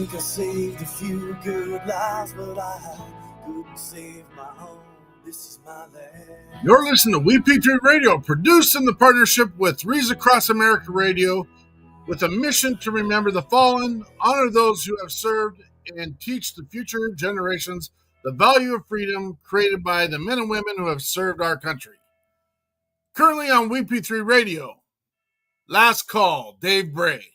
think I saved a few good lives, but I couldn't save my own. This is my land. You're listening to WeP3 Radio, produced in the partnership with Rees Across America Radio, with a mission to remember the fallen, honor those who have served, and teach the future generations the value of freedom created by the men and women who have served our country. Currently on WeP3 Radio, Last Call, Dave Bray.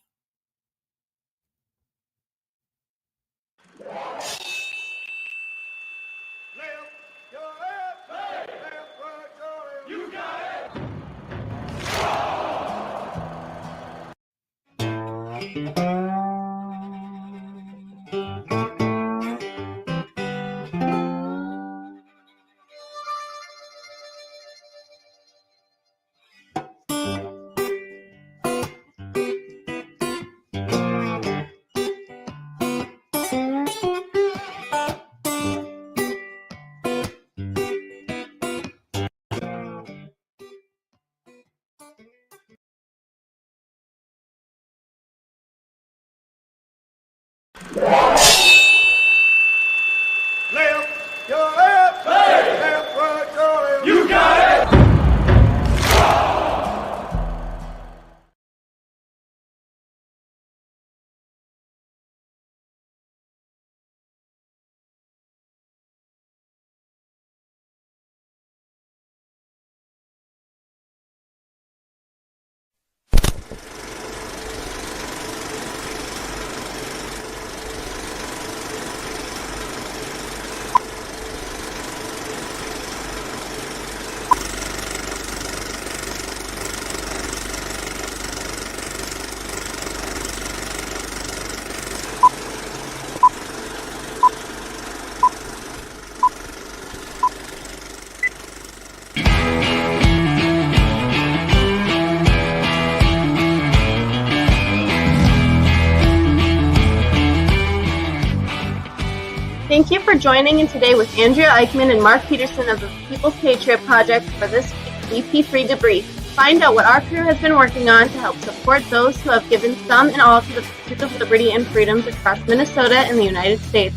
Thank you for joining in today with Andrea Eichmann and Mark Peterson of the People's Patriot Project for this week's WeP3 Debrief. Find out what our crew has been working on to help support those who have given some and all to the pursuit of liberty and freedoms across Minnesota and the United States.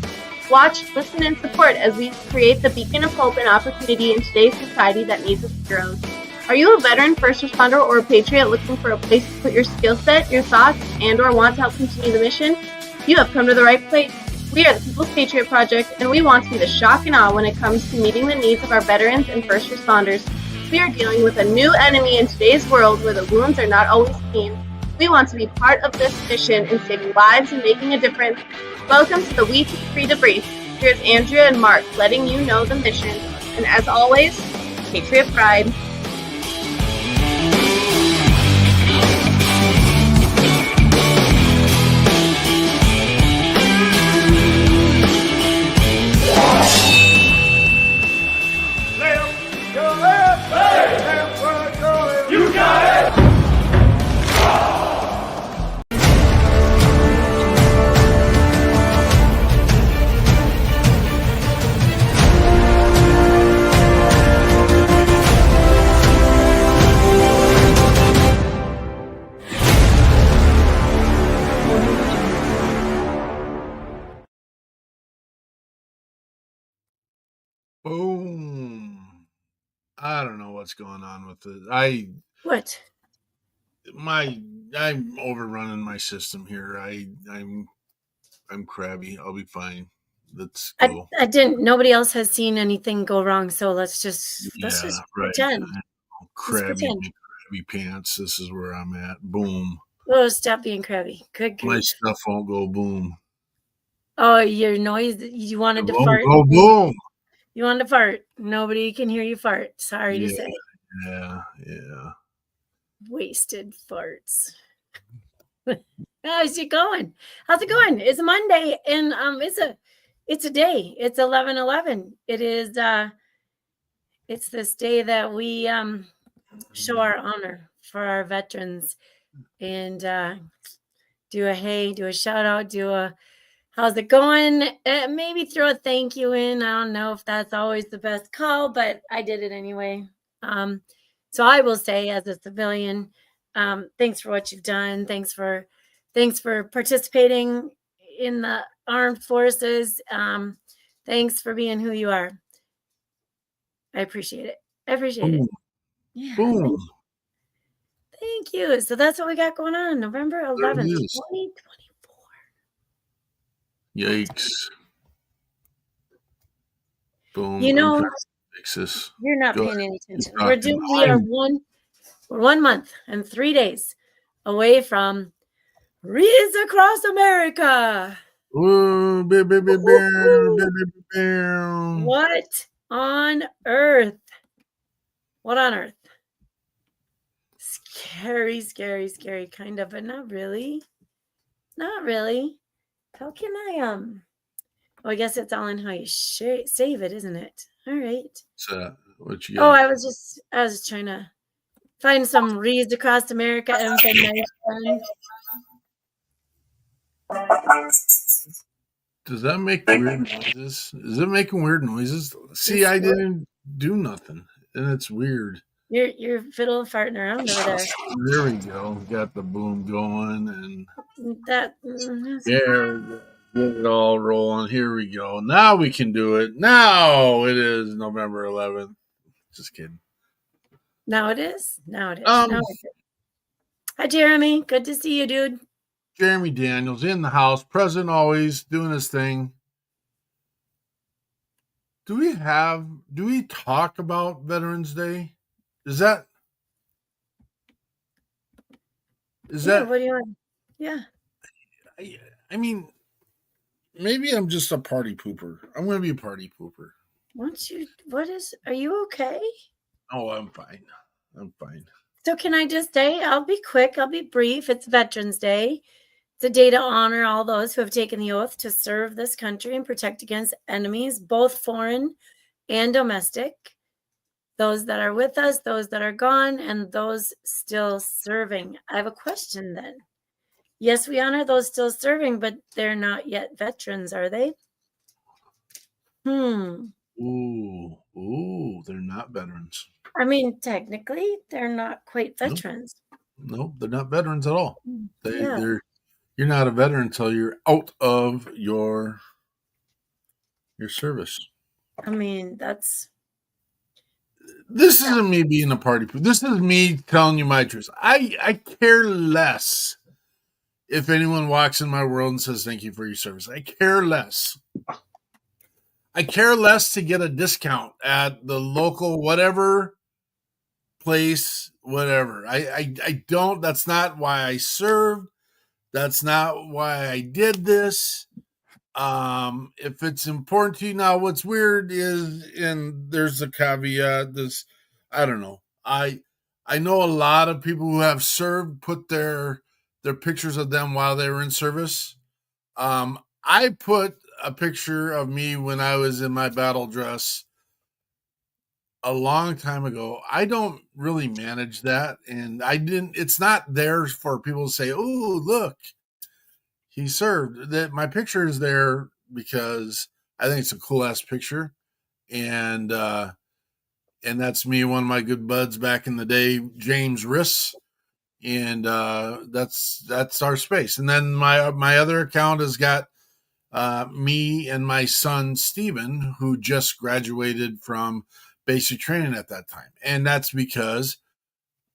Watch, listen, and support as we create the beacon of hope and opportunity in today's society that needs its heroes. Are you a veteran, first responder, or a patriot looking for a place to put your skill set, your thoughts, and/or want to help continue the mission? You have come to the right place. We are the People's Patriot Project, and we want to be the shock and awe when it comes to meeting the needs of our veterans and first responders. We are dealing with a new enemy in today's world where the wounds are not always clean. We want to be part of this mission in saving lives and making a difference. Welcome to the WeP3 Debrief. Here's Andrea and Mark letting you know the mission. And as always, Patriot Pride. Boom. I don't know what's going on with it. I'm overrunning my system here. I'm crabby. I'll be fine. Let's go. I didn't. Nobody else has seen anything go wrong, so let's just pretend. Crabby pants. This is where I'm at. Boom. Oh, stop being crabby. Good grief. My stuff won't go boom. Oh, your noise. You wanted to fart. Go boom. You wanted to fart. Nobody can hear you fart. Sorry to say. Yeah. Wasted farts. How's it going? It's a Monday, and it's a day. It's 11/11. It is. It's this day that we show our honor for our veterans, and do a shout out, do a how's it going? Maybe throw a thank you in. I don't know if that's always the best call, but I did it anyway. So I will say, as a civilian, thanks for what you've done. Thanks for participating in the armed forces. Thanks for being who you are. I appreciate it. I appreciate it. Yeah. Boom. Thank you. So that's what we got going on November 11th, 2024. Yikes. Boom. You know, you're not paying any attention. We're 1 month and 3 days away from Reads Across America. Ooh, What on earth? What on earth? Scary, scary, scary, kind of, but not really. Not really. How can I Oh, I guess it's all in how you save it, isn't it? All right. So, what you Oh, got? I was just trying to find some Reads Across America information. Does that make weird noises? Is it making weird noises? See, I didn't do nothing, and it's weird. You're fiddle farting around over there. There we go. Got the boom going, and that. There we go. Get it all rolling. Here we go. Now we can do it. Now it is November 11th. Just kidding. Now it is. Now it is. Hi, Jeremy. Good to see you, dude. Jeremy Daniels in the house, present always, doing his thing. Do we talk about Veterans Day? Is that what do you want? Yeah. I mean, maybe I'm just a party pooper. I'm going to be a party pooper. Are you okay? Oh, I'm fine. So can I just say, I'll be quick, I'll be brief. It's Veterans Day. It's a day to honor all those who have taken the oath to serve this country and protect against enemies, both foreign and domestic. Those that are with us, those that are gone, and those still serving. I have a question then. Yes, we honor those still serving, but they're not yet veterans, are they? Ooh, they're not veterans. I mean, technically, they're not quite veterans. Nope, they're not veterans at all. You're not a veteran until you're out of your service. I mean, this isn't me being a party pooper. This is me telling you my truth. I care less if anyone walks in my world and says thank you for your service. I care less. I care less to get a discount at the local whatever place, whatever. I don't. That's not why I served. That's not why I did this. If it's important to you now, what's weird is, and there's a caveat. I don't know. I know a lot of people who have served put their pictures of them while they were in service. I put a picture of me when I was in my battle dress a long time ago. I don't really manage that, and I didn't. It's not there for people to say, "Oh, look, he served." That my picture is there because I think it's a cool ass picture, and that's me, one of my good buds back in the day, James Riss, and that's our space. And then my other account has got me and my son Steven, who just graduated from basic training at that time, and that's because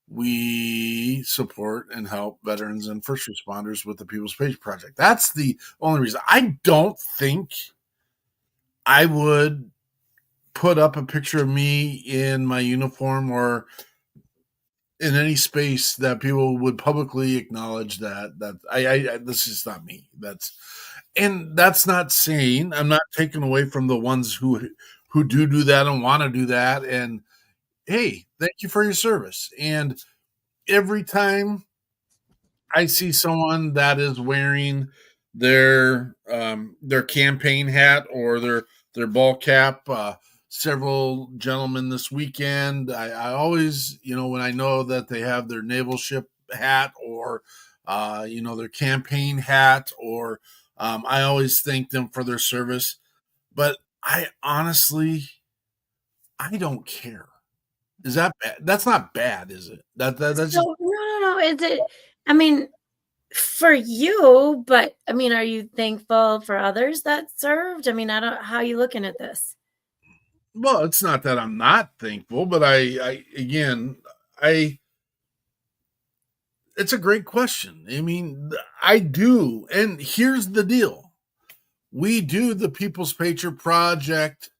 we support and help veterans and first responders with the People's Page Project. That's the only reason. I don't think I would put up a picture of me in my uniform or in any space that people would publicly acknowledge that I this is not me. That's not saying I'm not taking away from the ones who do that and want to do that. And hey, thank you for your service. And every time I see someone that is wearing their campaign hat or their ball cap, several gentlemen this weekend, I always, when I know that they have their naval ship hat or their campaign hat, or I always thank them for their service. But I honestly, I don't care. Is that bad? That's not bad, is it? That's just no. Is it? I mean, for you, but I mean, are you thankful for others that served? I mean, I don't, how are you looking at this? Well, it's not that I'm not thankful, but I again, it's a great question. I mean, I do. And here's the deal. We do the People's Patriot Project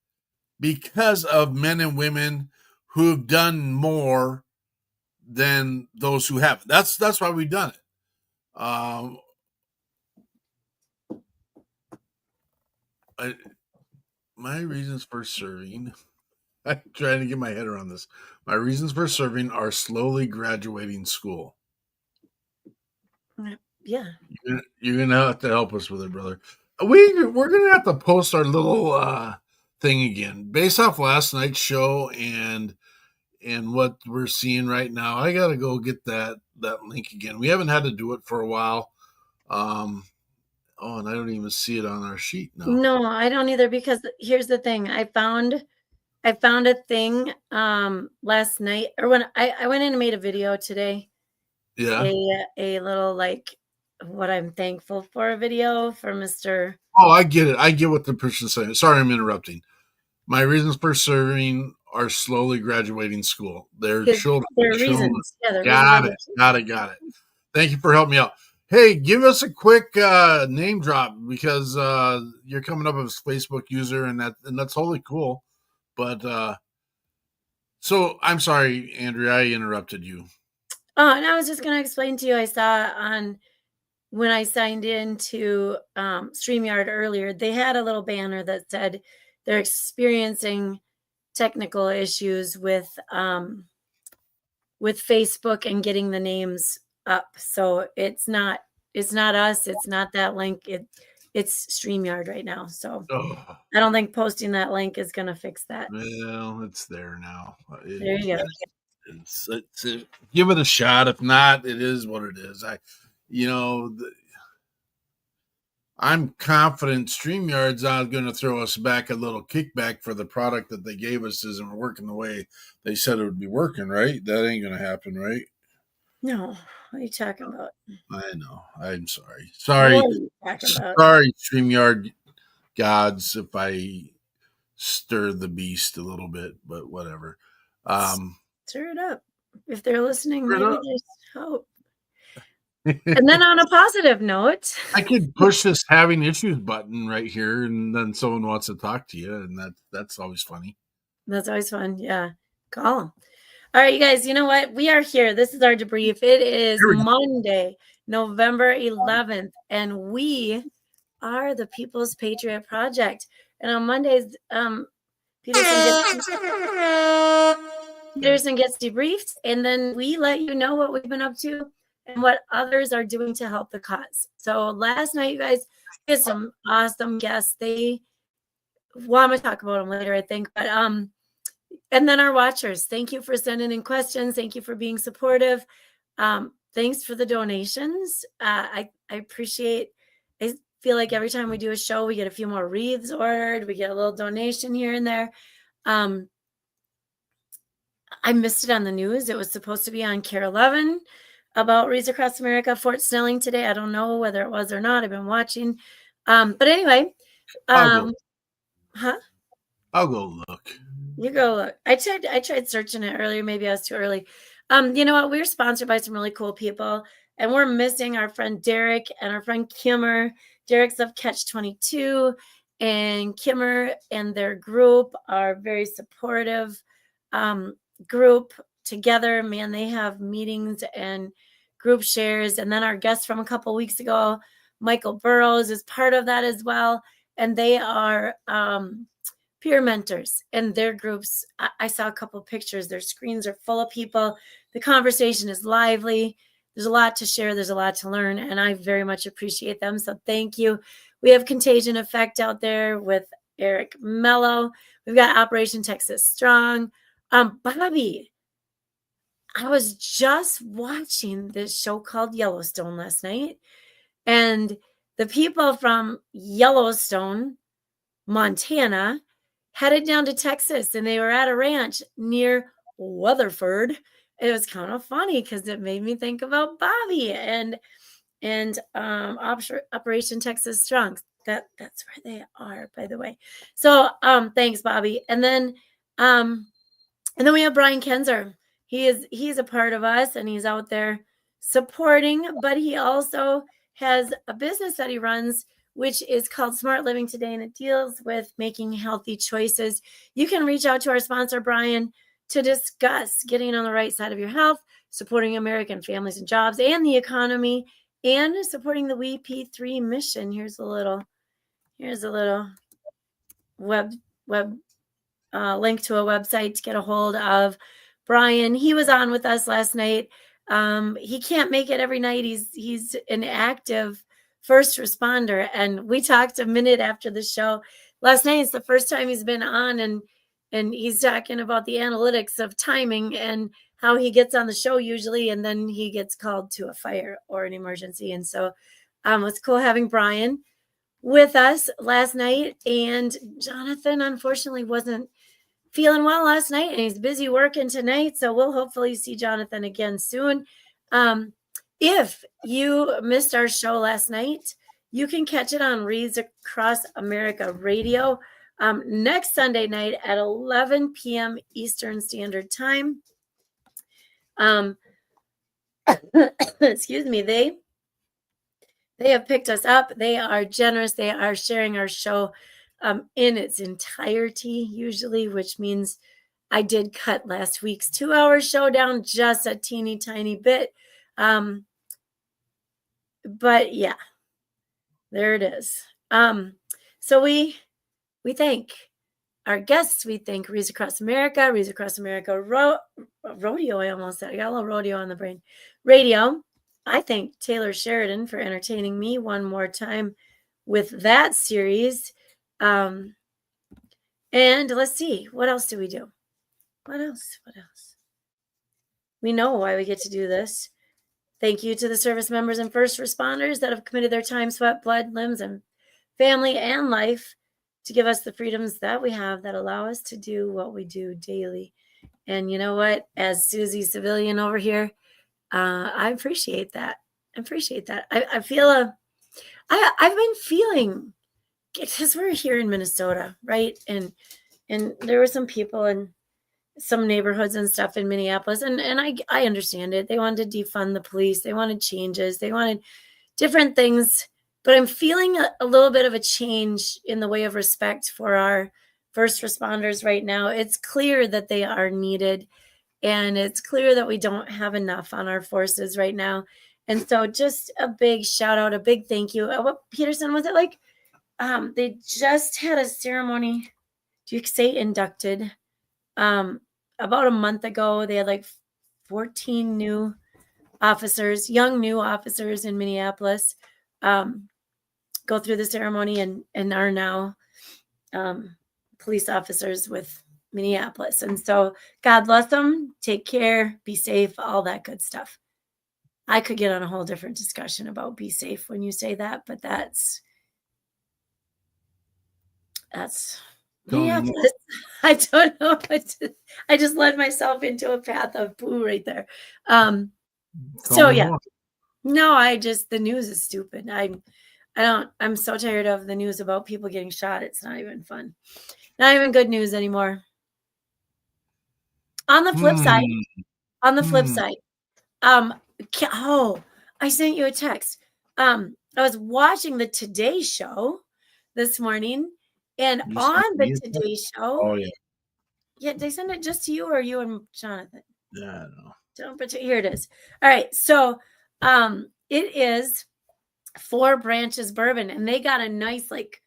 because of men and women who have done more than those who haven't. That's why we've done it. My reasons for serving, I'm trying to get my head around this. My reasons for serving are slowly graduating school. Yeah. You're gonna have to help us with it, brother. We're gonna have to post our little thing again based off last night's show and what we're seeing right now. I gotta go get that link again. We haven't had to do it for a while. And I don't even see it on our sheet now. No, I don't either, because here's the thing. I found a thing last night, or when I went in and made a video today. Yeah. A little, like, what I'm thankful for video for Mr. Oh, I get it. I get what the person's saying. Sorry, I'm interrupting. My reasons for serving are slowly graduating school. Their children. Their reasons. Yeah, their Got reasons. it. Got it. Thank you for helping me out. Hey, give us a quick name drop, because you're coming up as a Facebook user, and that's totally cool. But so I'm sorry, Andrea, I interrupted you. Oh, and I was just going to explain to you, I saw when I signed into StreamYard earlier, they had a little banner that said they're experiencing technical issues with Facebook and getting the names up. So it's not us. It's not that link. It's StreamYard right now. So I don't think posting that link is going to fix that. Well, it's there now. There you go. Give it a shot. If not, it is what it is. I'm confident StreamYard's not going to throw us back a little kickback for the product that they gave us isn't working the way they said it would be working, right? That ain't going to happen, right? No. What are you talking about? I know. I'm sorry. What are you talking about? Sorry, StreamYard gods, if I stir the beast a little bit, but whatever. Stir it up. If they're listening, maybe there's hope. And then on a positive note, I could push this having issues button right here, and then someone wants to talk to you, and that's always funny. That's always fun. Yeah. Call them. All right, you guys, you know what? We are here. This is our debrief. It is Monday, November 11th, and we are the People's Patriot Project. And on Mondays, Peterson gets debriefed, and then we let you know what we've been up to and what others are doing to help the cause. So last night, you guys, we had some awesome guests. I'm going to talk about them later, I think. But and then our watchers, thank you for sending in questions. Thank you for being supportive. Thanks for the donations. I appreciate. I feel like every time we do a show, we get a few more wreaths ordered. We get a little donation here and there. I missed it on the news. It was supposed to be on Care 11 about Wreaths Across America, Fort Snelling today. I don't know whether it was or not. I've been watching. But anyway, I'll go look. You go look. I tried searching it earlier. Maybe I was too early. You know what? We're sponsored by some really cool people, and we're missing our friend Derek and our friend Kimmer. Derek's of Catch 22, and Kimmer and their group are very supportive group together. Man, they have meetings and group shares. And then our guest from a couple weeks ago, Michael Burrows, is part of that as well. And they are peer mentors, and their groups. I saw a couple of pictures. Their screens are full of people. The conversation is lively. There's a lot to share. There's a lot to learn, and I very much appreciate them. So thank you. We have Contagion Effect out there with Eric Mello. We've got Operation Texas Strong. Bobby, I was just watching this show called Yellowstone last night, and the people from Yellowstone, Montana, headed down to Texas, and they were at a ranch near Weatherford. It was kind of funny because it made me think about Bobby. And and Operation Texas Strong. That's where they are, by the way. So thanks, Bobby. And then we have Brian Kenzer. He's a part of us, and he's out there supporting, but he also has a business that he runs, which is called Smart Living Today, and it deals with making healthy choices. You can reach out to our sponsor, Brian, to discuss getting on the right side of your health, supporting American families and jobs and the economy, and supporting the WeP3 mission. Here's a little web link to a website to get a hold of Brian. He was on with us last night. He can't make it every night. He's an active first responder, and we talked a minute after the show last night. It's the first time he's been on, and he's talking about the analytics of timing and how he gets on the show usually, and then he gets called to a fire or an emergency. And so it's cool having Brian with us last night. And Jonathan unfortunately wasn't feeling well last night, and he's busy working tonight, so we'll hopefully see Jonathan again soon. If you missed our show last night, you can catch it on Reads Across America Radio next Sunday night at 11 p.m. Eastern Standard Time. Excuse me. They have picked us up. They are generous. They are sharing our show in its entirety, usually, which means I did cut last week's 2-hour show down just a teeny tiny bit. But yeah, there it is. So we thank our guests. We thank Reads Across America Rodeo. I almost said I got a little rodeo on the brain. Radio. I thank Taylor Sheridan for entertaining me one more time with that series. And let's see, what else do we do? What else? We know why we get to do this. Thank you to the service members and first responders that have committed their time, sweat, blood, limbs, and family and life to give us the freedoms that we have that allow us to do what we do daily. And you know what? As Susie Civilian over here, I appreciate that. I feel I've been feeling, because we're here in Minnesota, right? And there were some people in some neighborhoods and stuff in Minneapolis, and I understand it. They wanted to defund the police. They wanted changes. They wanted different things. But I'm feeling a little bit of a change in the way of respect for our first responders right now. It's clear that they are needed, and it's clear that we don't have enough on our forces right now. And so just a big shout out, a big thank you. What, Peterson, was it like? They just had a ceremony, do you say inducted? About a month ago, they had like 14 new officers, young new officers in Minneapolis, go through the ceremony and are now police officers with Minneapolis. And so God bless them, take care, be safe, all that good stuff. I could get on a whole different discussion about be safe when you say that, but that's Minneapolis. I don't know what to, I just led myself into a path of poo right there. So yeah. No, the news is stupid. I'm so tired of the news about people getting shot. It's not even fun. Not even good news anymore. On the flip side, I sent you a text. I was watching the Today Show this morning, and on the Today Show. Oh yeah. Yeah, did they send it just to you or you and Jonathan? Yeah, I don't know. Here it is. All right, so it is 4 Branches Bourbon, and they got a nice, like,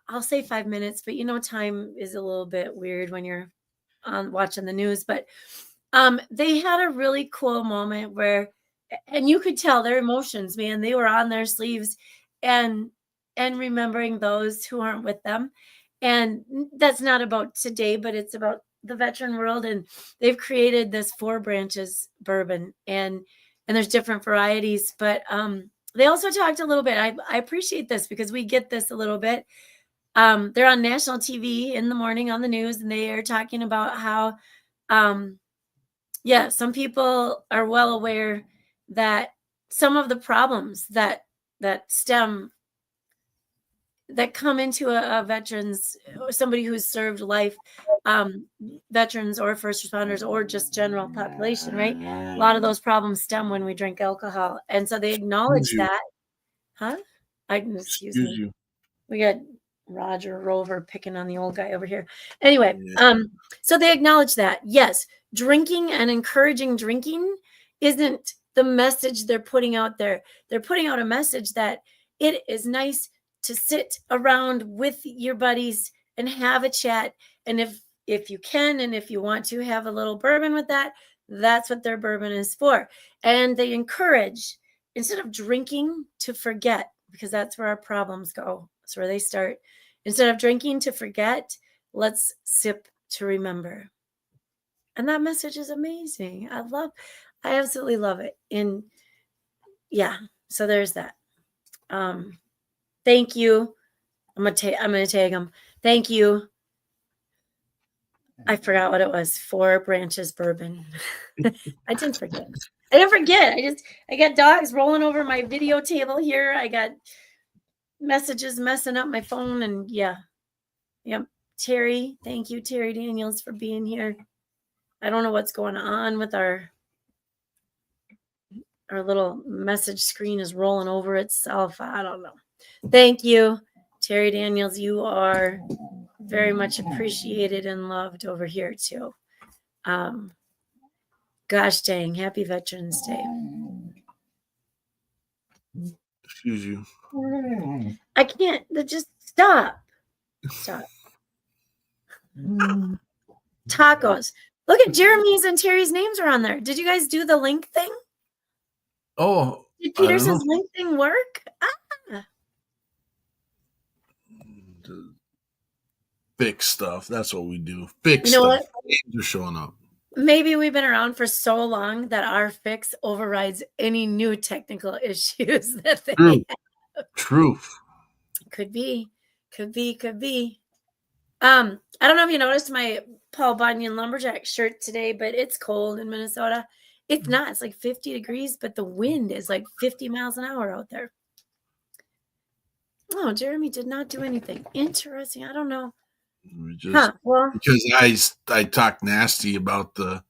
I'll say 5 minutes, but time is a little bit weird when you're watching the news. But they had a really cool moment where, and you could tell their emotions, man. They were on their sleeves and remembering those who aren't with them. And that's not about today, but it's about the veteran world. And they've created this 4 Branches Bourbon, and there's different varieties. But they also talked a little bit. I appreciate this because we get this a little bit. They're on national TV in the morning on the news, and they are talking about how, some people are well aware that some of the problems that stem, that come into a veterans, somebody who's served life, veterans or first responders or just general population, right? A lot of those problems stem when we drink alcohol. And so they acknowledge that. Huh? Excuse me. You. We got Roger Rover picking on the old guy over here. Anyway, Yeah. so they acknowledge that, yes, drinking and encouraging drinking isn't the message they're putting out there. They're putting out a message that it is nice to sit around with your buddies and have a chat. And if you can, and if you want to have a little bourbon with that, that's what their bourbon is for. And they encourage, instead of drinking to forget, because that's where our problems go. That's where they start. Instead of drinking to forget, let's sip to remember. And that message is amazing. I absolutely love it. And yeah, so there's that. Thank you. I'm gonna tag them. Thank you. I forgot what it was. 4 Branches bourbon. I didn't forget. I got dogs rolling over my video table here. I got messages messing up my phone, and yeah. Yep. Terry, thank you, Terry Daniels, for being here. I don't know what's going on with our little message screen is rolling over itself. I don't know. Thank you, Terry Daniels. You are very much appreciated and loved over here too. Gosh dang, happy Veterans Day. Excuse you. I can't, just stop. Tacos. Look at Jeremy's and Terry's names are on there. Did you guys do the link thing? Oh, did Peterson's link thing work? Fix stuff. That's what we do. Fix stuff. What? Names are showing up. Maybe we've been around for so long that our fix overrides any new technical issues that they have. Truth. Could be. I don't know if you noticed my Paul Bunyan lumberjack shirt today, but it's cold in Minnesota. It's not. It's like 50 degrees, but the wind is like 50 miles an hour out there. Oh, Jeremy did not do anything. Interesting. I don't know. Because I talked nasty about the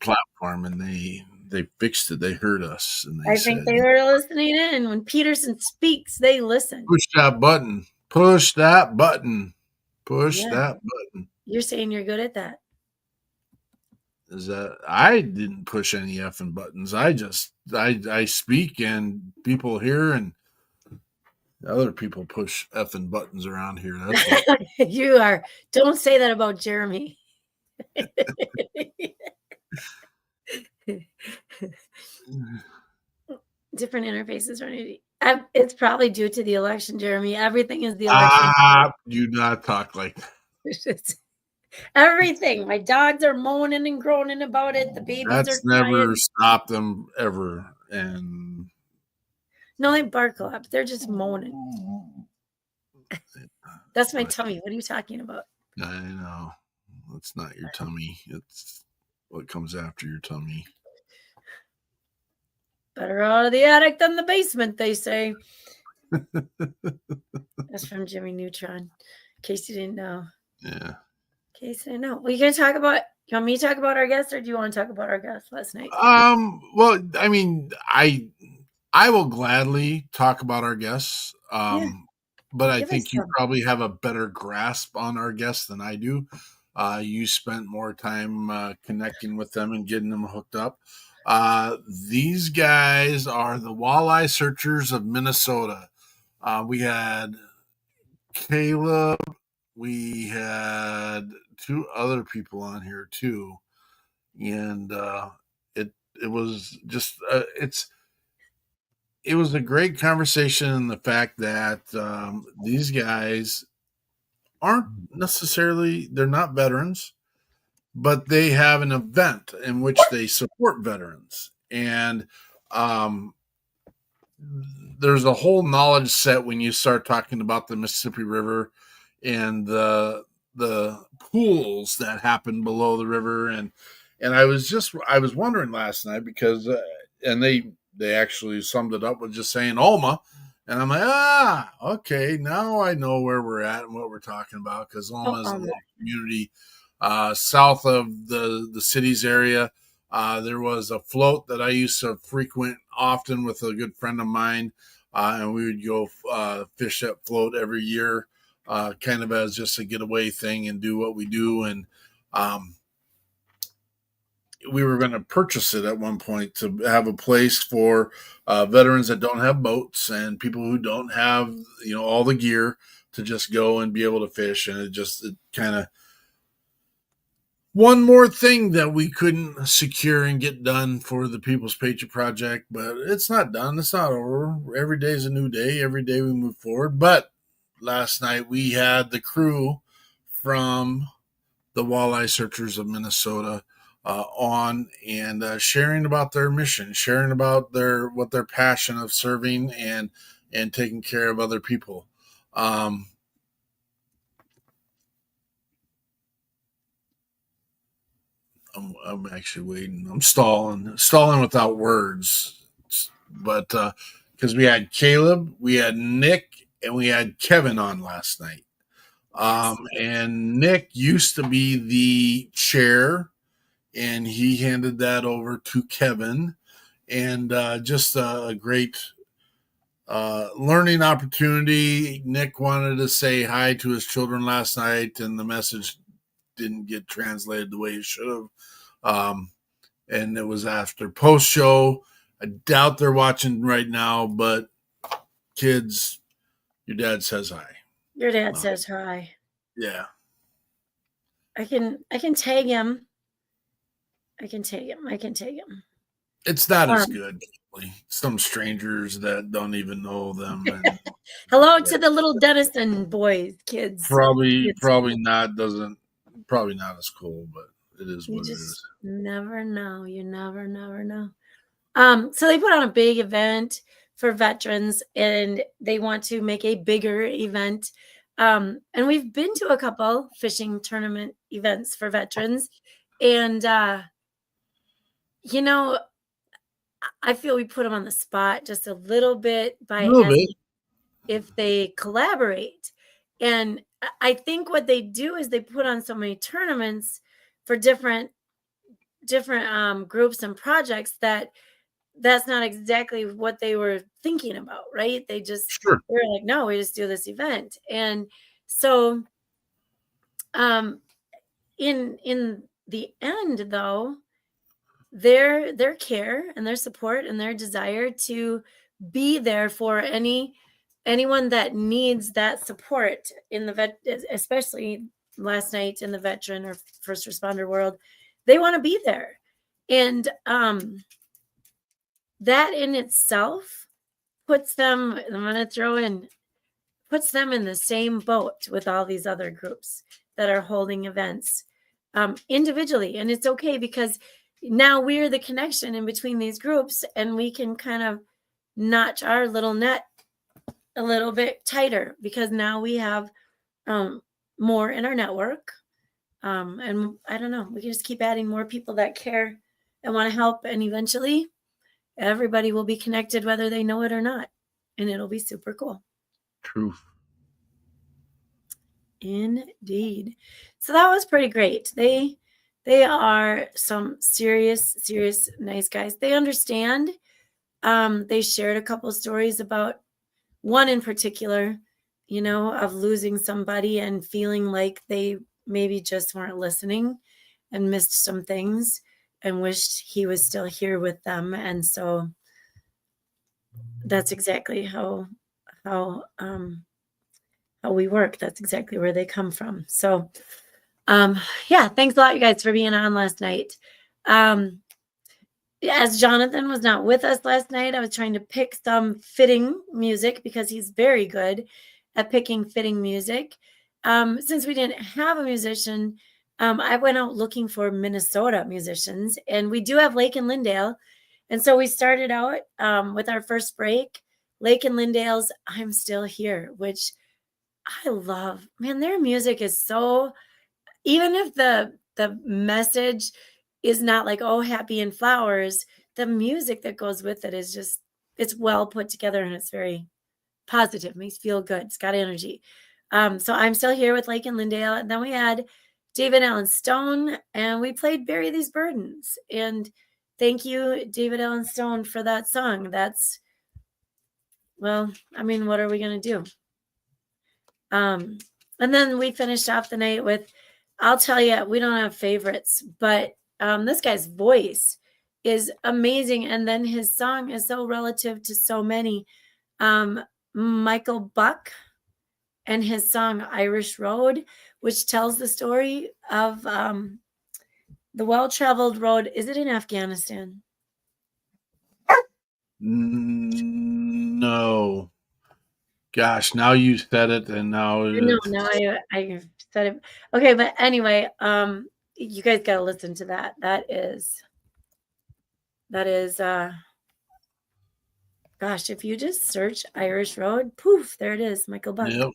platform, and they fixed it. They heard us, and I think they were listening in. When Peterson speaks, they listen. Push that button. Push that button. Push that button. You're saying you're good at that. Is that I didn't push any effing buttons. I speak and people hear, and other people push effing buttons around here. That's what. You are. Don't say that about Jeremy. Different interfaces are. It's probably due to the election, Jeremy. Everything is the election. Do not talk like that. Everything. My dogs are moaning and groaning about it. The babies That's are crying. Never stopped them ever. And no, they bark a lot, but they're just moaning. That's my tummy. What are you talking about? I know. It's not your tummy. It's what comes after your tummy. Better out of the attic than the basement, they say. That's from Jimmy Neutron. In case you didn't know. Yeah. In case you didn't know. Well, you want me to talk about our guest, or do you want to talk about our guest last night? Well, I mean, I will gladly talk about our guests. But I think you probably have a better grasp on our guests than I do. You spent more time connecting with them and getting them hooked up. These guys are the walleye searchers of Minnesota. We had Caleb. We had 2 other people on here too. And it was just it was a great conversation, in the fact that these guys aren't necessarily, they're not veterans, but they have an event in which they support veterans. And there's a whole knowledge set when you start talking about the Mississippi River and the pools that happen below the river. And I was wondering last night, because and they they actually summed it up with just saying Alma. And I'm like, okay, now I know where we're at and what we're talking about, because Alma is a little community south of the city's area. There was a float that I used to frequent often with a good friend of mine, and we would go fish that float every year, kind of as just a getaway thing and do what we do. And we were going to purchase it at one point to have a place for veterans that don't have boats and people who don't have, all the gear to just go and be able to fish. And it kind of one more thing that we couldn't secure and get done for the People's Patriot Project, but it's not done. It's not over. Every day is a new day. Every day we move forward. But last night we had the crew from the Walleye Searchers of Minnesota on and sharing about their mission, sharing about what their passion of serving and taking care of other people. I'm actually waiting. I'm stalling without words, but because we had Caleb, we had Nick, and we had Kevin on last night. And Nick used to be the chair, and he handed that over to Kevin, and just a great learning opportunity. Nick wanted to say hi to his children last night, and the message didn't get translated the way it should have. And it was after post show. I doubt they're watching right now, but kids, your dad says hi. Your dad says hi. Yeah. I can tag him. I can tag him. It's not as good. Some strangers that don't even know them. And, hello to the little Denison boys, kids. Probably not as cool, but it is what it is. Never know. You never know. So they put on a big event for veterans, and they want to make a bigger event. And we've been to a couple fishing tournament events for veterans, and I feel we put them on the spot just a little bit by asking if they collaborate. And I think what they do is they put on so many tournaments for different groups and projects that's not exactly what they were thinking about, right? They just were like, no, we just do this event. And so in the end, though, their care and their support and their desire to be there for anyone that needs that support in the especially last night in the veteran or first responder world, they want to be there. And that in itself puts them in the same boat with all these other groups that are holding events individually. And it's okay, because now we're the connection in between these groups, and we can kind of notch our little net a little bit tighter, because now we have more in our network. And I don't know, we can just keep adding more people that care and want to help, and eventually everybody will be connected whether they know it or not, and it'll be super cool. True. Indeed. So that was pretty great. They are some serious nice guys. They understand. They shared a couple stories about one in particular, of losing somebody and feeling like they maybe just weren't listening and missed some things and wished he was still here with them. And so that's exactly how we work. That's exactly where they come from. So thanks a lot, you guys, for being on last night. As Jonathan was not with us last night, I was trying to pick some fitting music, because he's very good at picking fitting music. Since we didn't have a musician, I went out looking for Minnesota musicians, and we do have Lake and Lindale. And so we started out with our first break, Lake and Lindale's I'm Still Here, which I love. Man, their music is so, even if the message is not like, oh, happy and flowers, the music that goes with it is just, it's well put together and it's very positive, makes you feel good. It's got energy. So I'm still here with Lake and Lindale. And then we had David Allen Stone and we played Bury These Burdens. And thank you, David Allen Stone, for that song. That's, well, I mean, what are we going to do? And then we finished off the night with, I'll tell you, we don't have favorites, but this guy's voice is amazing. And then his song is so relative to so many. Michael Buck and his song Irish Road, which tells the story of the well-traveled road. Is it in Afghanistan? No. Gosh, now you said it, and now I said it. Okay, but anyway, you guys got to listen to that. That is gosh, if you just search Irish Road, poof, there it is, Michael Buck. Yep.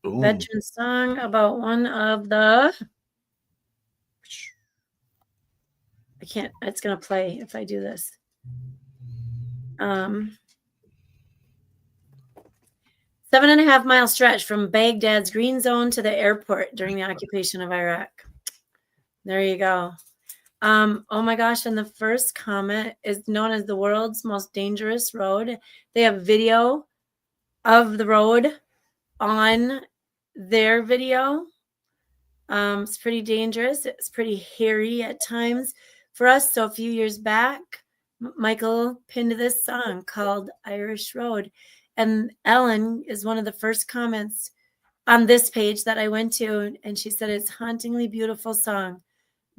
Veteran song about one of the, I can't, it's going to play if I do this. 7.5 mile stretch from Baghdad's green zone to the airport during the occupation of Iraq. There you go. Oh my gosh. And the first comment is known as the world's most dangerous road. They have video of the road on their video. It's pretty dangerous. It's pretty hairy at times for us. So a few years back, Michael pinned this song called Irish Road. And Ellen is one of the first comments on this page that I went to. And she said, it's a hauntingly beautiful song.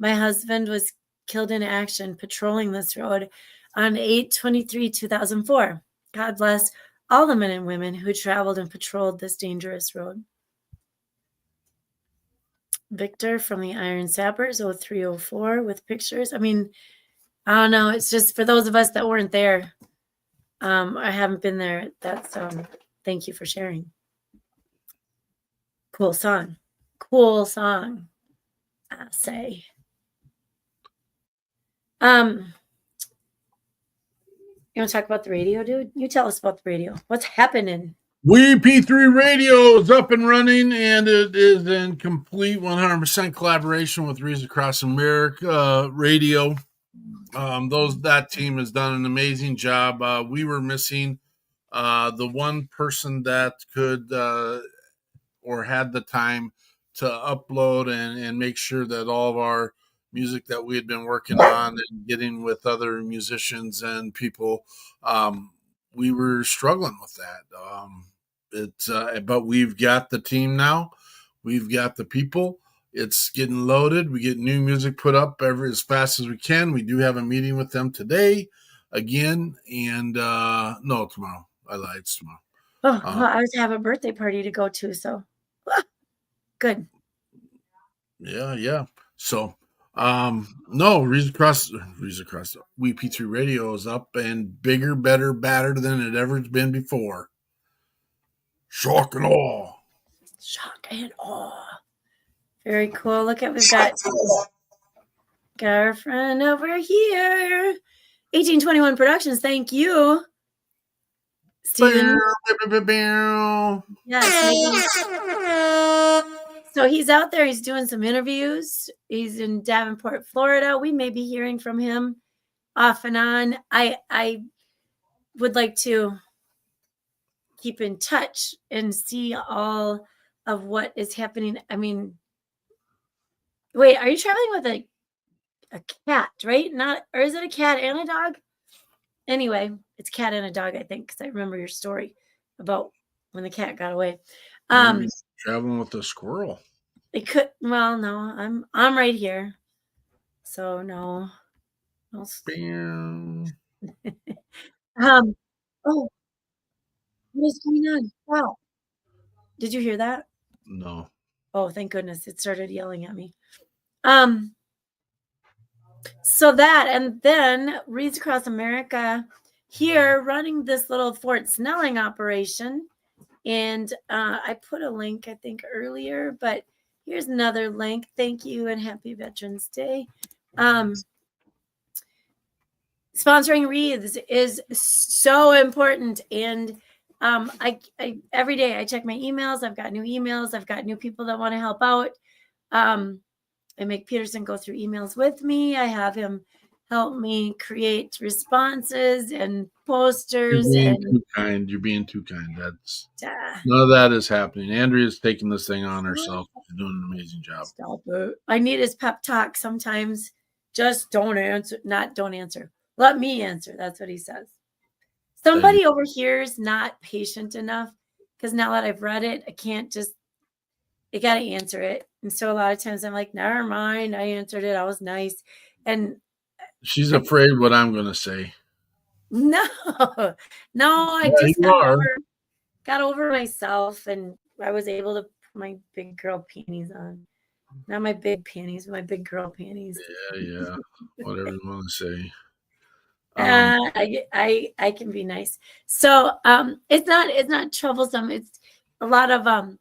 My husband was killed in action patrolling this road on 8/23/2004. God bless all the men and women who traveled and patrolled this dangerous road. Victor from the Iron Sappers, 0304, with pictures. I mean, I don't know. It's just for those of us that weren't there. I haven't been there. That's thank you for sharing. Cool song. Cool song, I say. You want to talk about the radio, dude? You tell us about the radio. What's happening? WeP3 Radio is up and running, and it is in complete 100% collaboration with Reason Across America Radio. That team has done an amazing job. We were missing the one person that could or had the time to upload and make sure that all of our music that we had been working on and getting with other musicians and people, we were struggling with that. But we've got the team now. We've got the people. It's getting loaded. We get new music put up as fast as we can. We do have a meeting with them today again. And no, tomorrow. I lied. It's tomorrow. Oh, well, I was to have a birthday party to go to. So good. Yeah. So, no, Reason Across WeP3 Radio is up and bigger, better, badder than it ever been before. Shock and awe. Shock and awe. Very cool. Look at, we've got our friend over here. 1821 Productions. Thank you, Steven. Yes. So he's out there. He's doing some interviews. He's in Davenport, Florida. We may be hearing from him off and on. I would like to keep in touch and see all of what is happening. I mean, wait, are you traveling with a cat, right? Or is it a cat and a dog? Anyway, it's cat and a dog, I think, because I remember your story about when the cat got away. Traveling with a squirrel. It could. Well, no, I'm right here, so no. Oh, what is going on? Wow. Did you hear that? No. Oh, thank goodness. It started yelling at me. So that, and then Reads Across America here running this little Fort Snelling operation. And I put a link, I think, earlier, but here's another link. Thank you and happy Veterans Day. sponsoring wreaths is so important. And I every day I check my emails. I've got new emails. I've got new people that want to help out. I make Peterson go through emails with me. I have him help me create responses and posters. Too kind. You're being too kind. That's none of that is happening. Andrea's taking this thing on herself. She's doing an amazing job. Stop it. I need his pep talk sometimes. Just don't answer. Not don't answer. Let me answer. That's what he says. Somebody over here is not patient enough because now that I've read it, I can't just, I got to answer it. And so a lot of times I'm like, never mind. I answered it. I was nice. And she's afraid what I'm going to say. No, I just got over myself, and I was able to put my big girl panties on. Not my big panties, but my big girl panties. Yeah. Whatever you want to say. I can be nice. So it's not troublesome. It's a lot of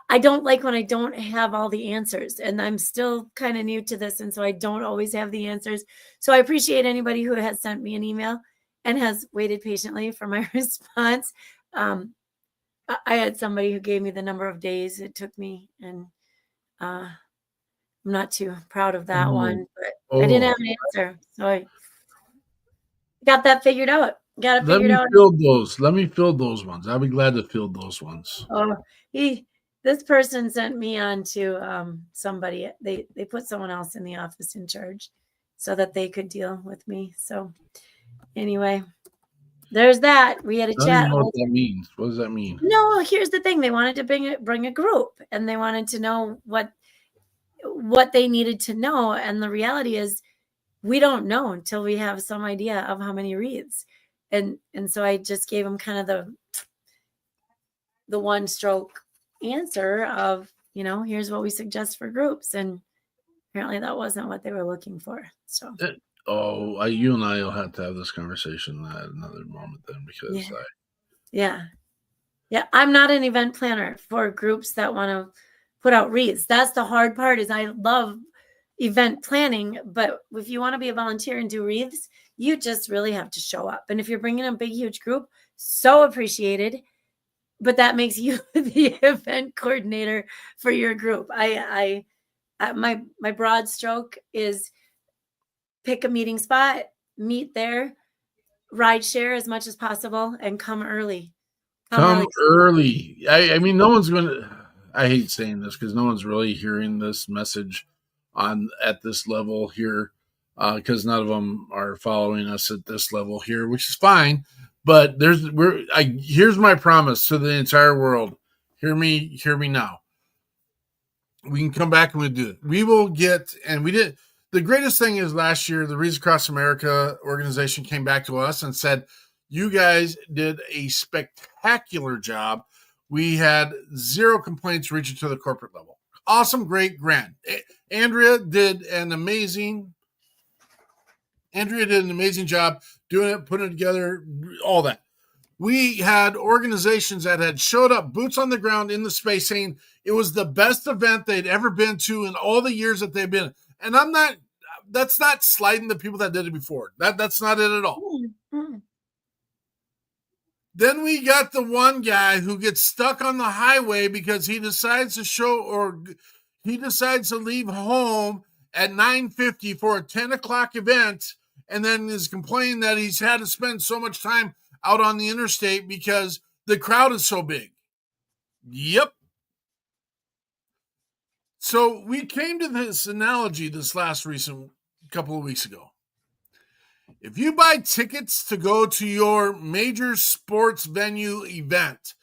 I don't like when I don't have all the answers, and I'm still kind of new to this, and so I don't always have the answers. So I appreciate anybody who has sent me an email and has waited patiently for my response. I had somebody who gave me the number of days it took me, and I'm not too proud of that one, but I didn't have an answer, so I got that figured out. Got it figured out. Let me fill those ones. I'll be glad to fill those ones. Oh, this person sent me on to somebody. They put someone else in the office in charge so that they could deal with me. So anyway, there's that. We had a chat. I don't know what that means. What does that mean? No, here's the thing. They wanted to bring a group, and they wanted to know what they needed to know. And the reality is we don't know until we have some idea of how many wreaths. And so I just gave them kind of the one stroke answer of, here's what we suggest for groups. And apparently that wasn't what they were looking for. So you and I will have to have this conversation at another moment then, because yeah, I'm not an event planner for groups that want to put out wreaths. That's the hard part. Is I love event planning, but if you want to be a volunteer and do wreaths, you just really have to show up. And if you're bringing a big, huge group, so appreciated. But that makes you the event coordinator for your group. My broad stroke is pick a meeting spot, meet there, ride share as much as possible, and come early. Come early. I mean, no one's going to. I hate saying this because no one's really hearing this message at this level here, because none of them are following us at this level here, which is fine. But here's my promise to the entire world. Hear me now. We can come back and we'll do it. We will get, and we did. The greatest thing is last year, the Wreaths Across America organization came back to us and said, you guys did a spectacular job. We had 0 complaints reaching to the corporate level. Awesome, great, grand. Andrea did an amazing job doing it, putting it together, all that. We had organizations that had showed up, boots on the ground in the space, saying it was the best event they'd ever been to in all the years that they've been. And that's not slighting the people that did it before. That's not it at all. Mm-hmm. Then we got the one guy who gets stuck on the highway because he decides to leave home at 9:50 for a 10 o'clock event, and then is complaining that he's had to spend so much time out on the interstate because the crowd is so big. Yep. So we came to this analogy this last recent couple of weeks ago. If you buy tickets to go to your major sports venue event,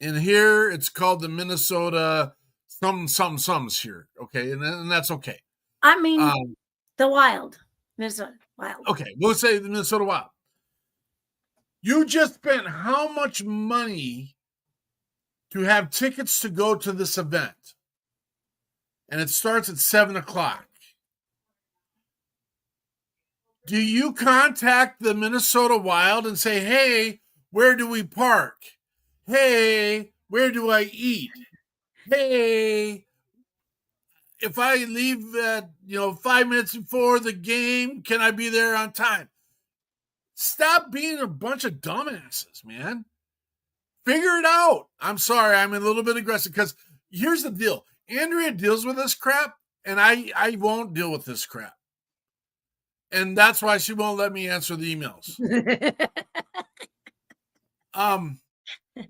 and here it's called the Minnesota sums here, okay, and that's okay. I mean, the Wild, Minnesota Wild. Okay, we'll say the Minnesota Wild. You just spent how much money to have tickets to go to this event? And it starts at 7 o'clock. Do you contact the Minnesota Wild and say, hey, where do we park? Hey, where do I eat? Hey, if I leave at 5 minutes before the game, can I be there on time? Stop being a bunch of dumbasses, man. Figure it out. I'm sorry, I'm a little bit aggressive because here's the deal. Andrea deals with this crap, and I won't deal with this crap. And that's why she won't let me answer the emails.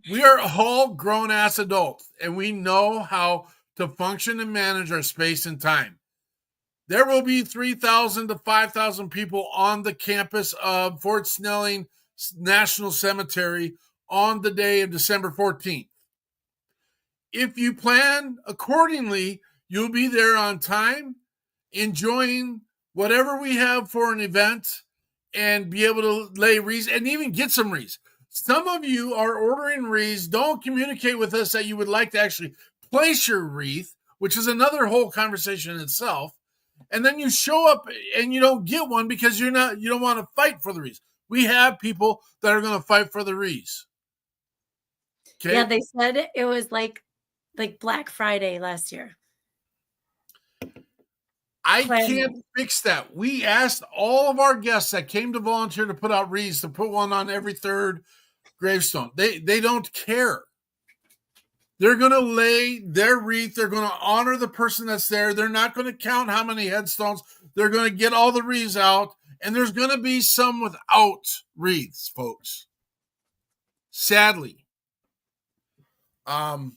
We are all grown-ass adults, and we know how to function and manage our space and time. There will be 3,000 to 5,000 people on the campus of Fort Snelling National Cemetery on the day of December 14th. If you plan accordingly, you'll be there on time, enjoying whatever we have for an event, and be able to lay wreaths and even get some wreaths. Some of you are ordering wreaths, don't communicate with us that you would like to actually place your wreath, which is another whole conversation in itself. And then you show up and you don't get one because you don't want to fight for the wreaths. We have people that are going to fight for the wreaths. Okay? Yeah, they said it was like Black Friday last year. I can't fix that. We asked all of our guests that came to volunteer to put out wreaths to put one on every third gravestone. They don't care. They're going to lay their wreath. They're going to honor the person that's there. They're not going to count how many headstones. They're going to get all the wreaths out. And there's going to be some without wreaths, folks. Sadly. And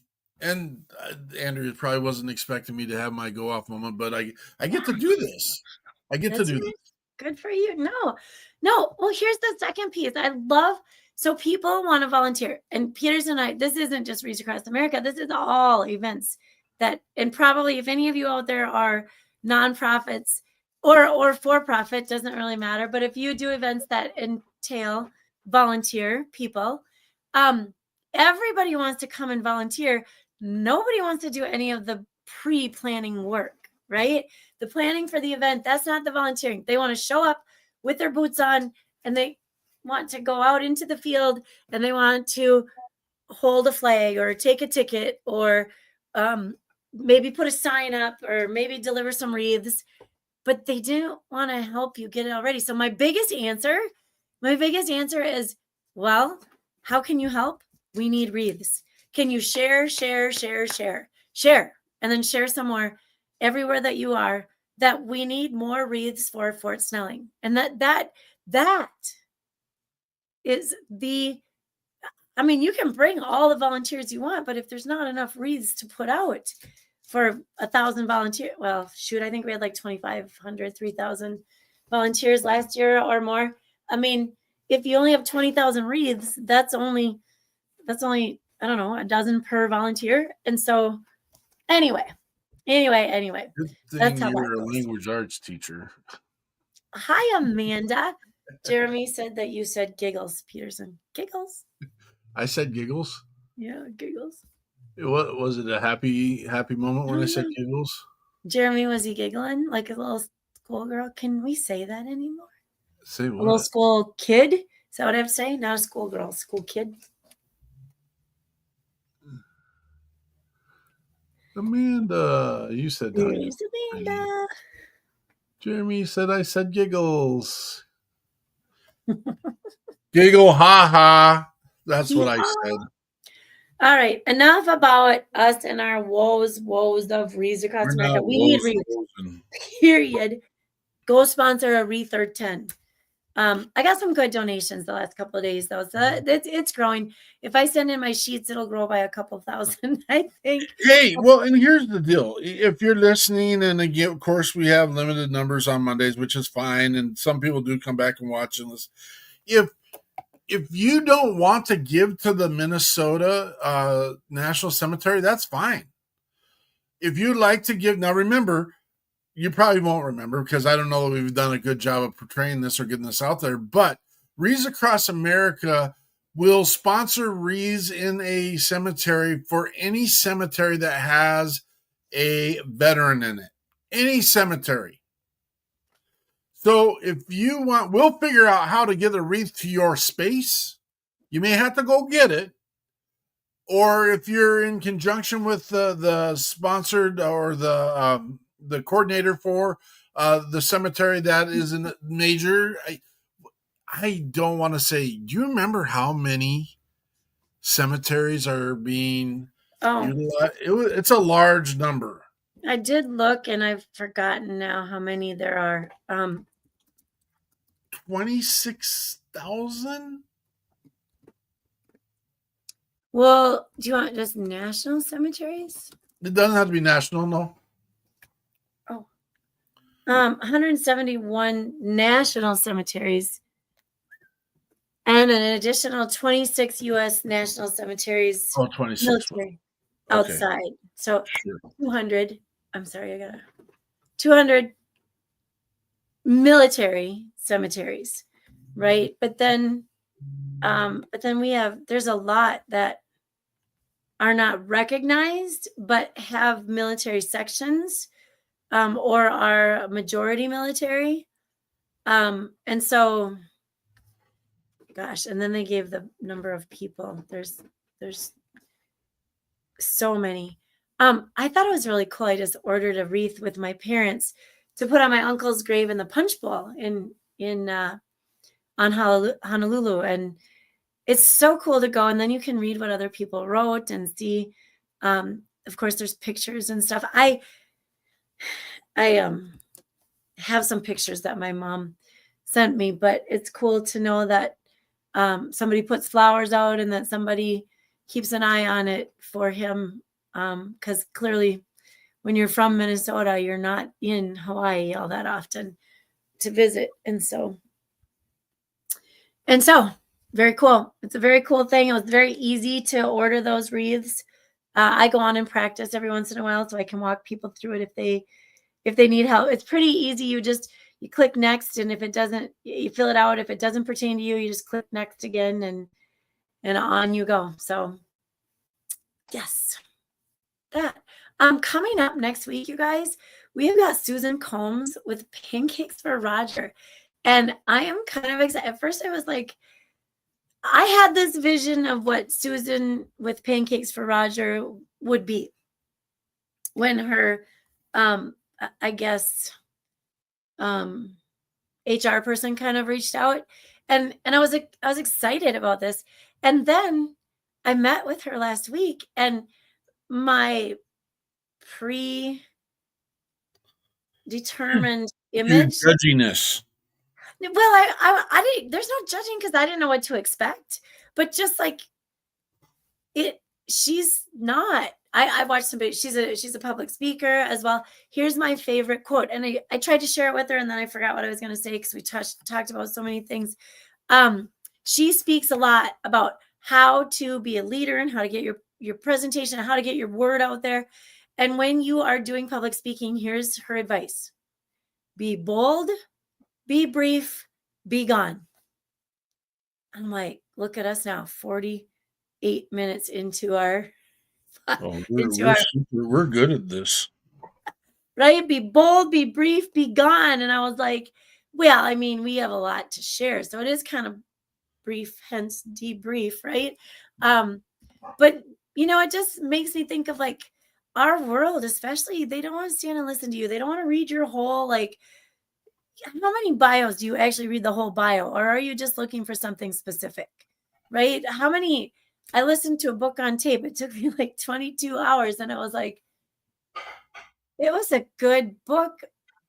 Andrea probably wasn't expecting me to have my go off moment, but I get to do this. Good for you. No. Well, here's the second piece. So people want to volunteer, and Peters and I, this isn't just Wreaths Across America. This is all events and probably if any of you out there are nonprofits or for-profit, doesn't really matter. But if you do events that entail volunteer people, everybody wants to come and volunteer. Nobody wants to do any of the pre-planning work, right? The planning for the event, that's not the volunteering. They want to show up with their boots on, and they want to go out into the field, and they want to hold a flag or take a ticket or maybe put a sign up or maybe deliver some wreaths, but they didn't want to help you get it already. So my biggest answer is, well, how can you help? We need wreaths. Can you share, and then share some more everywhere that you are, that we need more wreaths for Fort Snelling. And that is you can bring all the volunteers you want, but if there's not enough wreaths to put out for 1,000 volunteers, well, shoot, I think we had like 2,500, 3,000 volunteers last year or more. I mean, if you only have 20,000 wreaths, that's only, I don't know, a dozen per volunteer. And so anyway, Good thing that's how you're that a goes. language arts teacher. Hi, Amanda. Jeremy said that you said giggles, Peterson. Giggles? I said giggles. Yeah, giggles. What was it? A happy moment when I said know. giggles? Jeremy, was he giggling like a little schoolgirl? Can we say that anymore? Say what? A little school kid? Is that what I have to say? Not a schoolgirl, school kid. Amanda, you said Here's Amanda. Jeremy said I said giggles. Giggle, ha ha. That's what I said. All right, enough about us and our woes of Wreaths Across America. We need wreaths. Period. Go sponsor a wreath or 10. I got some good donations the last couple of days, though. So it's growing. If I send in my sheets, it'll grow by a couple thousand, I think. Hey, well, and here's the deal. If you're listening, and again, of course, we have limited numbers on Mondays, which is fine. And some people do come back and watch and listen. If you don't want to give to the Minnesota National Cemetery, that's fine. If you'd like to give, now remember, you probably won't remember because I don't know that we've done a good job of portraying this or getting this out there, but Wreaths Across America will sponsor wreaths in a cemetery for any cemetery that has a veteran in it. Any cemetery. So if you want, we'll figure out how to get a wreath to your space. You may have to go get it. Or if you're in conjunction with the sponsored or the the coordinator for the cemetery that is in major. I don't want to say. Do you remember how many cemeteries are being utilized? It's a large number. I did look, and I've forgotten now how many there are. 26,000. Well, do you want just national cemeteries? It doesn't have to be national, no. 171 national cemeteries, and an additional 26 U.S. national cemeteries. Oh, 26. Military outside. Okay. So Sure. 200. I'm sorry, I got 200 military cemeteries, right? But then there's a lot that are not recognized but have military sections, or are majority military. And so, gosh, and then they gave the number of people. There's so many. I thought it was really cool. I just ordered a wreath with my parents to put on my uncle's grave in the Punch Bowl on Honolulu, and it's so cool to go. And then you can read what other people wrote and see. Of course, there's pictures and stuff. I have some pictures that my mom sent me, but it's cool to know that somebody puts flowers out and that somebody keeps an eye on it for him. Because clearly when you're from Minnesota, you're not in Hawaii all that often to visit. And so very cool. It's a very cool thing. It was very easy to order those wreaths. I go on and practice every once in a while so I can walk people through it if they need help. It's pretty easy. You click next, and if it doesn't, you fill it out. If it doesn't pertain to you, you just click next again, and on you go. So yes, that. Coming up next week, you guys, we have got Susan Combs with Pancakes for Roger. And I am kind of excited. At first I was like, I had this vision of what Susan with Pancakes for Roger would be when her, I guess, HR person kind of reached out, and I was excited about this. And then I met with her last week, and my predetermined image, judginess. Well, I didn't. There's no judging because I didn't know what to expect. But just like it, she's not. I watched some. She's a public speaker as well. Here's my favorite quote, and I tried to share it with her, and then I forgot what I was going to say because we talked about so many things. She speaks a lot about how to be a leader and how to get your presentation, how to get your word out there. And when you are doing public speaking, here's her advice: be bold, be brief, be gone. I'm like, look at us now, 48 minutes into our. We're good at this. Right? Be bold, be brief, be gone. And I was like, well, I mean, we have a lot to share. So it is kind of brief, hence debrief, right? But, it just makes me think of like our world, especially, they don't want to stand and listen to you. They don't want to read your whole, like, how many bios do you actually read the whole bio? Or are you just looking for something specific, right? I listened to a book on tape. It took me like 22 hours. And I was like, it was a good book,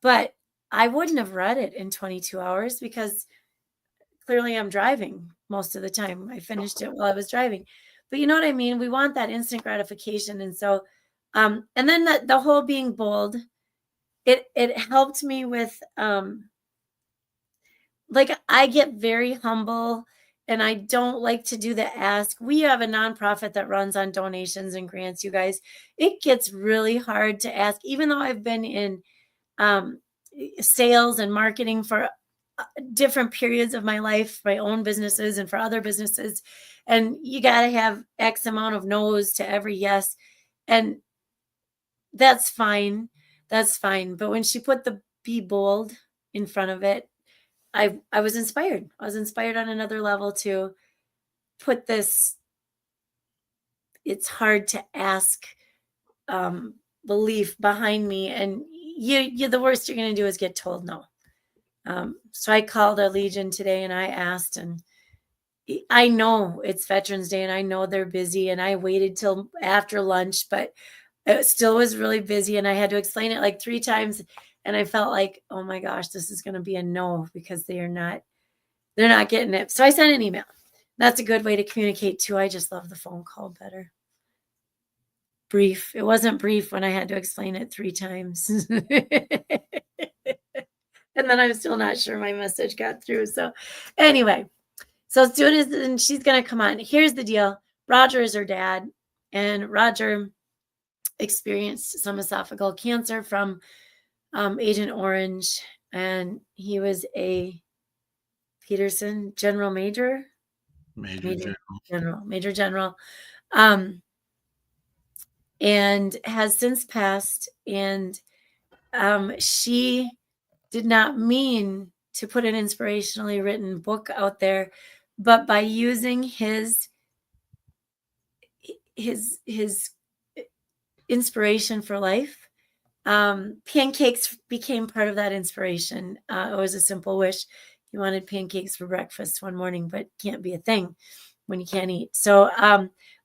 but I wouldn't have read it in 22 hours because clearly I'm driving most of the time. I finished it while I was driving. But you know what I mean? We want that instant gratification. And so, and then the whole being bold, it helped me with, like, I get very humble and I don't like to do the ask. We have a nonprofit that runs on donations and grants, you guys. It gets really hard to ask, even though I've been in sales and marketing for different periods of my life, my own businesses and for other businesses. And you got to have X amount of no's to every yes. And that's fine. That's fine. But when she put the be bold in front of it, I was inspired. I was inspired on another level to put this, it's hard to ask, belief behind me. And you the worst you're going to do is get told no. So I called a Legion today and I asked, and I know it's Veterans Day and I know they're busy, and I waited till after lunch, but it still was really busy and I had to explain it like 3 times. And I felt like, oh my gosh, this is going to be a no because they're not getting it. So I sent an email. That's a good way to communicate too. I just love the phone call better. Brief. It wasn't brief when I had to explain it 3 times. And then I'm still not sure my message got through. So anyway, so as soon as and she's going to come on, here's the deal. Roger is her dad, and Roger experienced some esophageal cancer from Agent Orange, and he was a Peterson Major General, and has since passed. And she did not mean to put an inspirationally written book out there, but by using his inspiration for life, pancakes became part of that inspiration. It was a simple wish. He wanted pancakes for breakfast one morning, but can't be a thing when you can't eat. So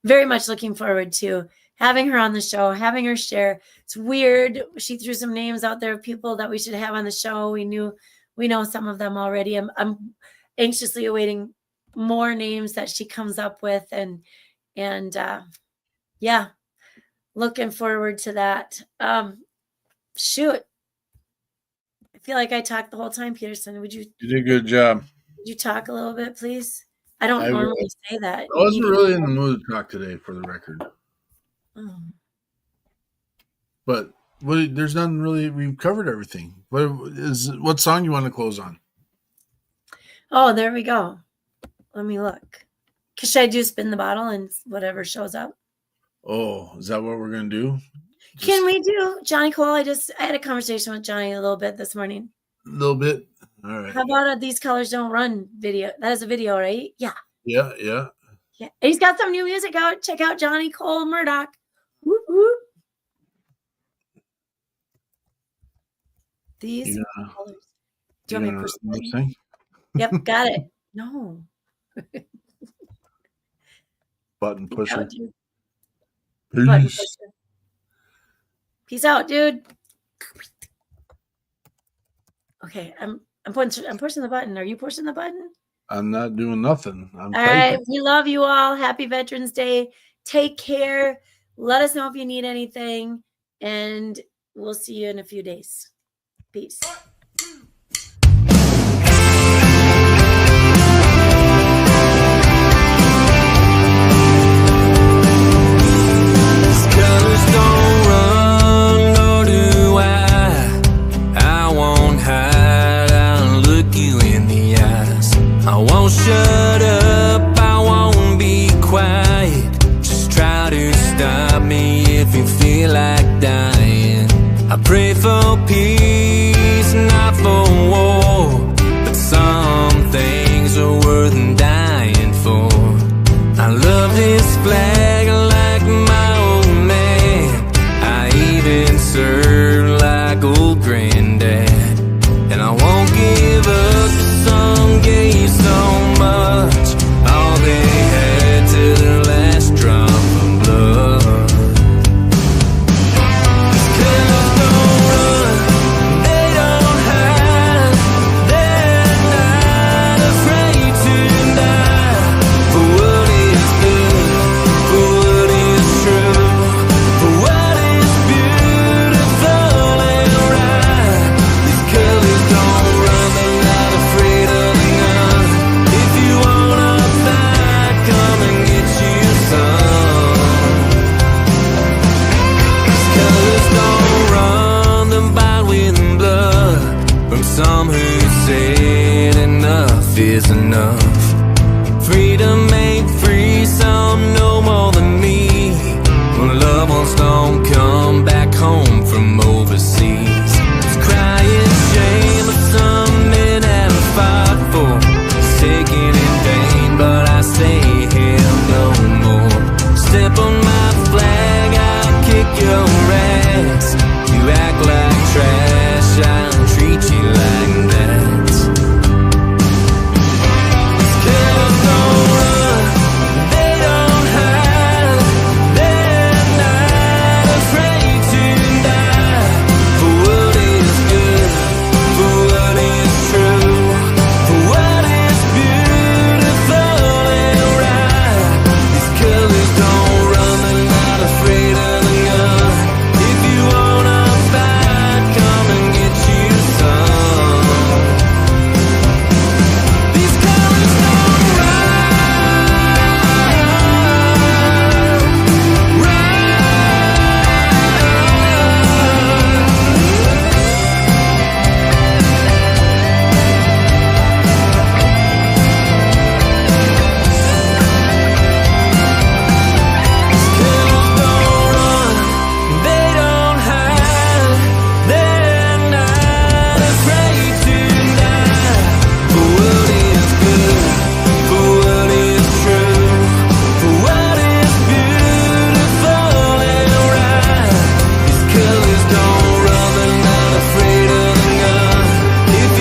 very much looking forward to having her on the show, having her share. It's weird. She threw some names out there of people that we should have on the show. We know some of them already. I'm anxiously awaiting more names that she comes up with, and yeah, looking forward to that. Shoot. I feel like I talked the whole time, Peterson. You did a good job. Would you talk a little bit, please? I don't normally say that. I wasn't really in the mood to talk today, for the record. Oh. But there's nothing really. We've covered everything. What song you want to close on? Oh, there we go. Let me look. Should I do spin the bottle and whatever shows up? Oh, is that what we're gonna do? Can we do Johnny Cole? I had a conversation with Johnny a little bit this morning. A little bit. All right. How about These Colors Don't Run video? That is a video, right? Yeah. Yeah. Yeah. And he's got some new music out. Check out Johnny Cole Murdoch. Whoop, whoop. These colors. Do you want me to push the thing? Yep, got it. No. Button pusher. Peace. Peace out, dude. Okay, I'm pushing the button. Are you pushing the button? I'm not doing nothing. All right. We love you all. Happy Veterans Day. Take care. Let us know if you need anything, and we'll see you in a few days. Peace. Shut up, I won't be quiet. Just try to stop me if you feel like dying. I pray for peace, not for war, but some things are worth dying for. I love this flag like my old man. I even served like old granddad, and I won't give up. Some gave so much, all they had to their last drop of blood. These colors don't run, they don't hide. They're not afraid to die for what is good, for what is true, for what is beautiful and right. These colors don't run, they're not afraid of the gun. If you wanna fight, come and get you some. These colors don't run, they're bought with blood from some who said enough is enough. Freedom ain't free, some know more than me. When loved ones don't come back home from overseas, it's crying shame, but some men have fought for, it's taken in vain, but I say hell no more. Step on my flag, I'll kick your ass. You act like trash.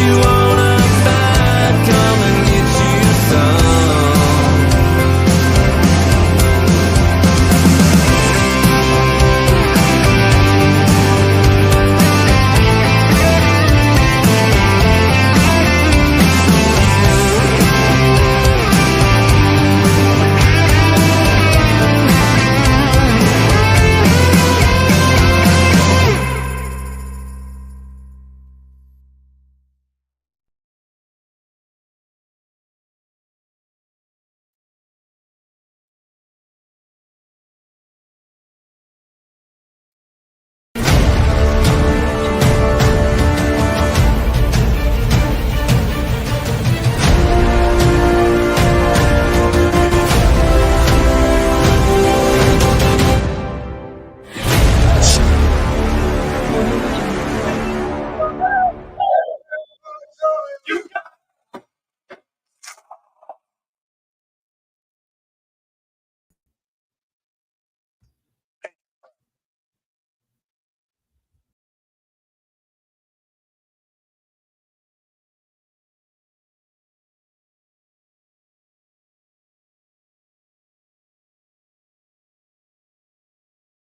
you